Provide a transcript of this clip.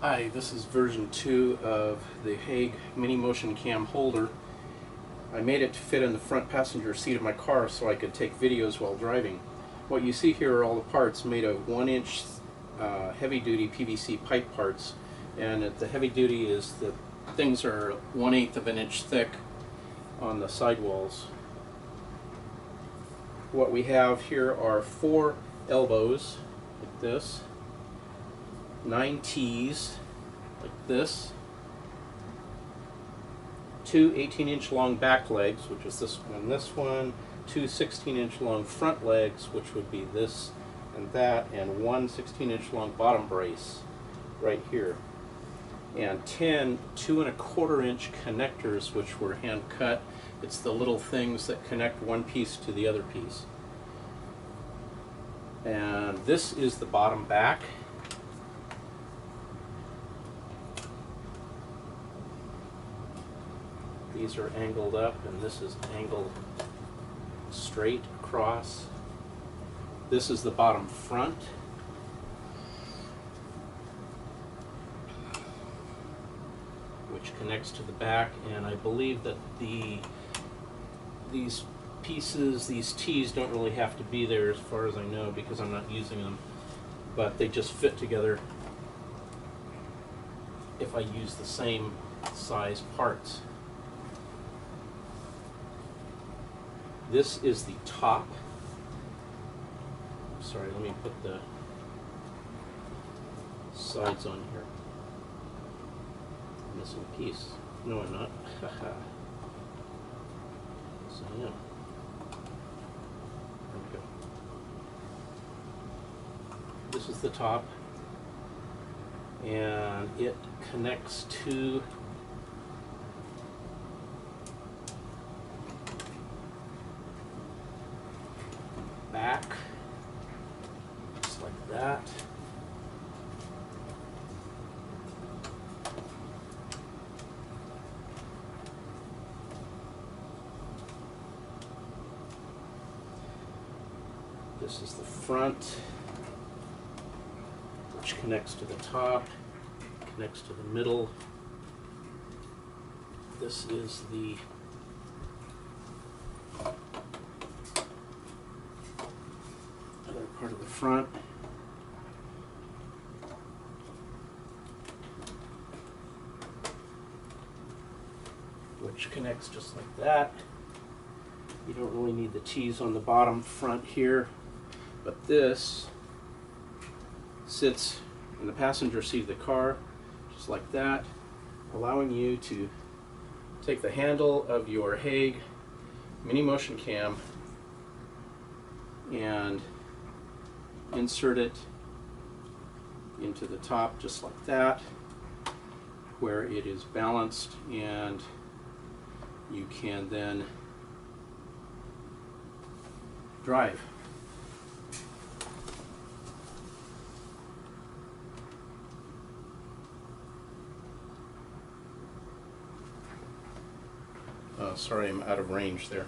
Hi, this is version 2 of the Hague Mini Motion Cam holder. I made it to fit in the front passenger seat of my car so I could take videos while driving. What you see here are all the parts made of 1-inch heavy-duty PVC pipe parts, and the heavy-duty is the things are 1/8 of an inch thick on the sidewalls. What we have here are 4 elbows like this, 9 T's like this, 2 18-inch long back legs, which is this one, 2 16-inch long front legs, which would be this and that, and 1 16-inch long bottom brace right here, and 10 2 1/4-inch connectors, which were hand cut. It's the little things that connect one piece to the other piece. And this is the bottom back. These are angled up, and this is angled straight across. This is the bottom front. Which connects to the back, and I believe that these pieces, these T's, don't really have to be there as far as I know because I'm not using them, but they just fit together if I use the same size parts. This is the top. Sorry, let me put the sides on here. I'm missing a piece. No, I'm not. Yes, I am. There we go. This is the top, and it connects to back, just like that. This is the front, which connects to the top, connects to the middle. This is the other part of the front. Which connects just like that. You don't really need the T's on the bottom front here, but this sits in the passenger seat of the car just like that, allowing you to take the handle of your Hague Mini Motion Cam and insert it into the top just like that, where it is balanced, and you can then drive. Sorry, I'm out of range there.